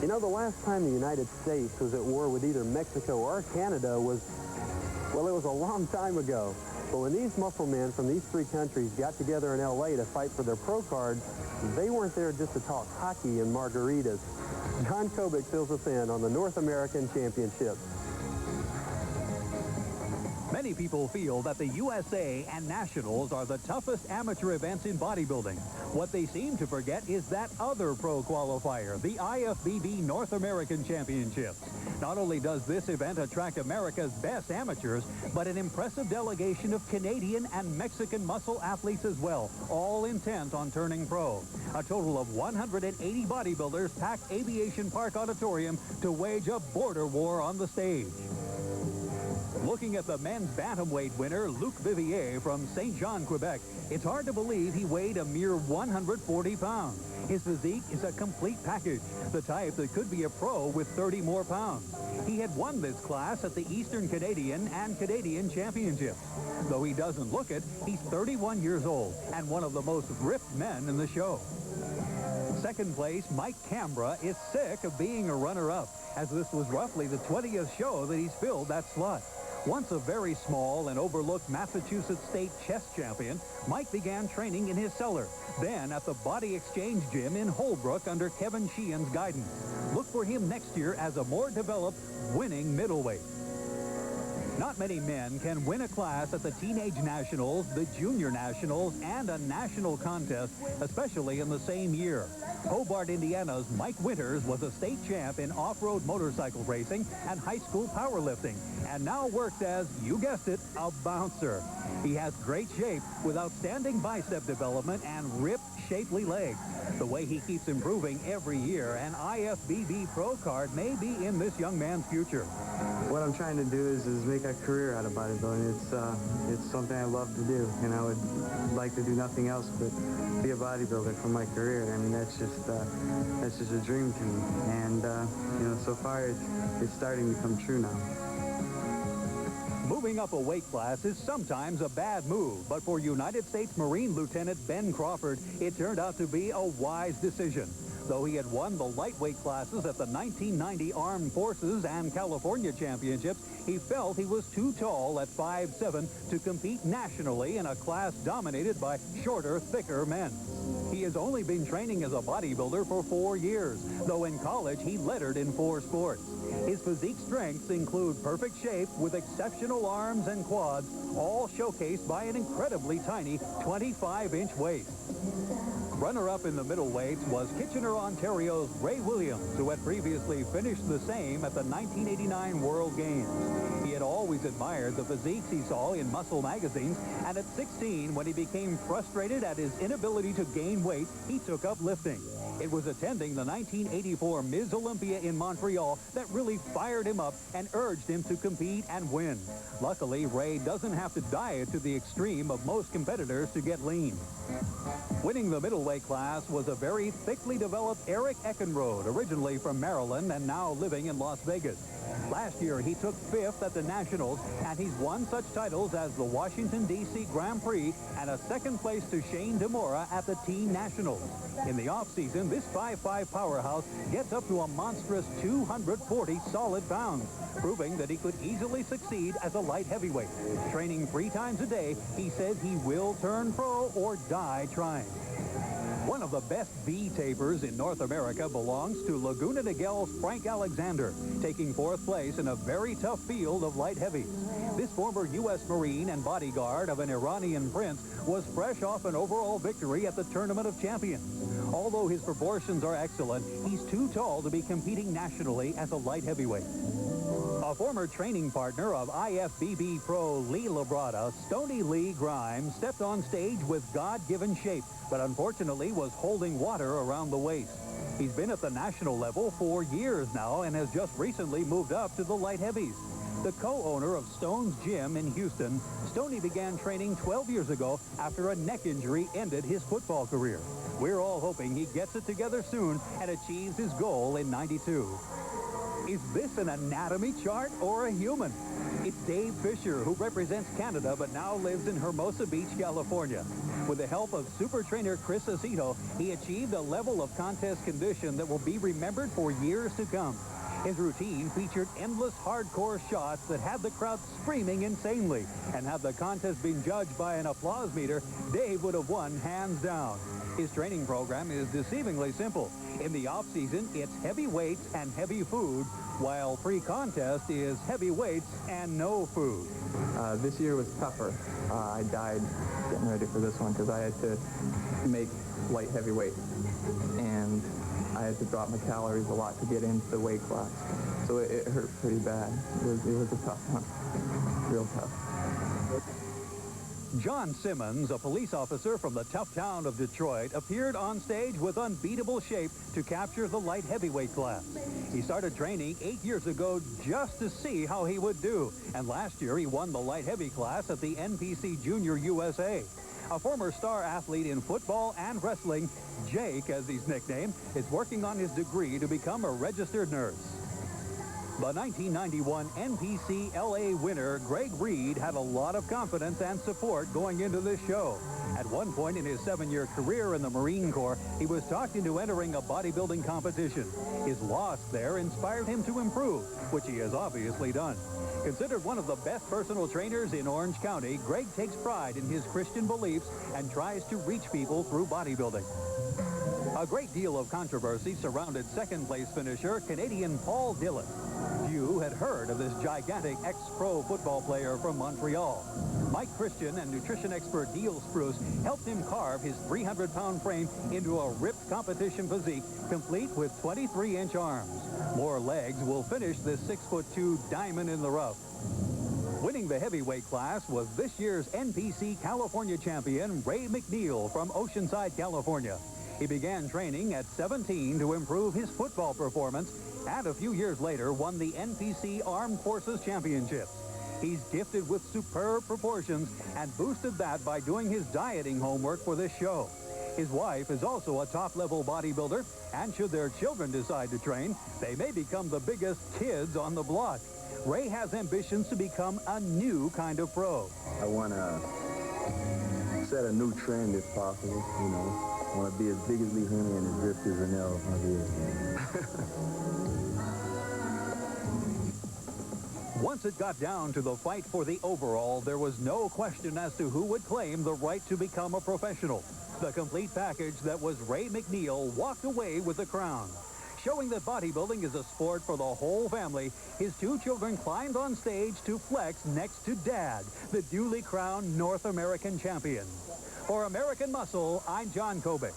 You know, the last time the United States was at war with either Mexico or Canada was, well, it was a long time ago. But when these muscle men from these three countries got together in L.A. to fight for their pro cards, they weren't there just to talk hockey and margaritas. John Kobick fills us in on the North American Championship. Many people feel that the USA and Nationals are the toughest amateur events in bodybuilding. What they seem to forget is that other pro qualifier, the IFBB North American Championships. Not only does this event attract America's best amateurs, but an impressive delegation of Canadian and Mexican muscle athletes as well, all intent on turning pro. A total of 180 bodybuilders pack Aviation Park Auditorium to wage a border war on the stage. Looking at the men's bantamweight winner, VIVIER from St. John, Quebec, it's hard to believe he weighed a mere 140 pounds. His physique is a complete package, the type that could be a pro with 30 more pounds. He had won this class at the Eastern Canadian and Canadian Championships. Though he doesn't look it, he's 31 years old and one of the most ripped men in the show. Second place, CAMBRA, is sick of being a runner-up, as this was roughly the 20th show that he's filled that slot. Once a very small and overlooked Massachusetts State chess champion, Mike began training in his cellar, then at the Body Exchange Gym in Holbrook under Kevin Sheehan's guidance. Look for him next year as a more developed, winning middleweight. Not many men can win a class at the Teenage Nationals, the Junior Nationals, and a national contest, especially in the same year. Hobart, Indiana's Mike Winters was a state champ in off-road motorcycle racing and high school powerlifting, and now works as, you guessed it, a bouncer. He has great shape with outstanding bicep development and ripped, shapely legs. The way he keeps improving every year, an IFBB pro card may be in this young man's future. What I'm trying to do is make a career out of bodybuilding. It's something I love to do, and I would like to do nothing else but be a bodybuilder for my career. I mean, that's just a dream to me, and you know, so far it's starting to come true now. Moving up a weight class is sometimes a bad move, but for United States Marine Lieutenant Ben Crawford, it turned out to be a wise decision. Though he had won the lightweight classes at the 1990 Armed Forces and California Championships, he felt he was too tall at 5'7" to compete nationally in a class dominated by shorter, thicker men. He has only been training as a bodybuilder for 4 years, though in college he lettered in 4 sports. His physique strengths include perfect shape with exceptional arms and quads, all showcased by an incredibly tiny 25-inch waist. Runner-up in the middleweights was Kitchener, Ontario's Ray Williams, who had previously finished the same at the 1989 World Games. He had always admired the physiques he saw in muscle magazines, and at 16, when he became frustrated at his inability to gain weight, he took up lifting. It was attending the 1984 Ms. Olympia in Montreal that really fired him up and urged him to compete and win. Luckily, Ray doesn't have to diet to the extreme of most competitors to get lean. Winning the middleweight class was a very thickly developed Eric ECKENRODE, originally from Maryland and now living in Las Vegas. Last year, he took 5th at the Nationals, and he's won such titles as the Washington, D.C. Grand Prix and a 2nd place to Shane DeMora at the Team Nationals. In the offseason, this 5'5" powerhouse gets up to a monstrous 240 solid pounds, proving that he could easily succeed as a light heavyweight. Training 3 times a day, he says he will turn pro or die trying. One of the best V-tapers in North America belongs to Laguna Niguel's Frank Alexander, taking 4th place in a very tough field of light heavies. This former U.S. Marine and bodyguard of an Iranian prince was fresh off an overall victory at the Tournament of Champions. Although his proportions are excellent, he's too tall to be competing nationally as a light heavyweight. A former training partner of IFBB pro Lee Labrada, Stoney Lee Grimes, stepped on stage with God-given shape, but unfortunately was holding water around the waist. He's been at the national level for years now and has just recently moved up to the light heavies. The co-owner of Stone's Gym in Houston, Stoney began training 12 years ago after a neck injury ended his football career. We're all hoping he gets it together soon and achieves his goal in '92. Is this an anatomy chart or a human? It's Dave Fisher, who represents Canada but now lives in Hermosa Beach, California. With the help of super trainer Chris Acito, he achieved a level of contest condition that will be remembered for years to come. His routine featured endless hardcore shots that had the crowd screaming insanely. And had the contest been judged by an applause meter, Dave would have won hands down. His training program is deceivingly simple. In the off-season, it's heavy weights and heavy food, while pre-contest is heavy weights and no food. This year was tougher. I died getting ready for this one because I had to make light heavyweight, and I had to drop my calories a lot to get into the weight class. So it hurt pretty bad. It was a tough one, real tough. John Simmons, a police officer from the tough town of Detroit, appeared on stage with unbeatable shape to capture the light heavyweight class. He started training 8 years ago just to see how he would do, and last year he won the light heavy class at the NPC Junior USA. A former star athlete in football and wrestling, Jake, as he's nicknamed, is working on his degree to become a registered nurse. The 1991 NPC LA winner, Greg Reed, had a lot of confidence and support going into this show. At one point in his 7-year career in the Marine Corps, he was talked into entering a bodybuilding competition. His loss there inspired him to improve, which he has obviously done. Considered one of the best personal trainers in Orange County, Greg takes pride in his Christian beliefs and tries to reach people through bodybuilding. A great deal of controversy surrounded second-place finisher Canadian Paul Dillett. Few had heard of this gigantic ex-pro football player from Montreal. Mike Christian and nutrition expert Neil Spruce helped him carve his 300-pound frame into a ripped competition physique, complete with 23-inch arms. More legs will finish this 6'2" diamond in the rough. Winning the heavyweight class was this year's NPC California champion Ray McNeil from Oceanside, California. He began training at 17 to improve his football performance, and a few years later won the NPC Armed Forces Championships. He's gifted with superb proportions and boosted that by doing his dieting homework for this show. His wife is also a top-level bodybuilder, and should their children decide to train, they may become the biggest kids on the block. Ray has ambitions to become a new kind of pro. I want to set a new trend if possible, you know. I want to be as big as Lee Haney and as ripped as Renell if I did. Once it got down to the fight for the overall, there was no question as to who would claim the right to become a professional. The complete package that was Ray McNeil walked away with the crown. Showing that bodybuilding is a sport for the whole family, his 2 children climbed on stage to flex next to Dad, the duly crowned North American champion. For American Muscle, I'm John Kobick.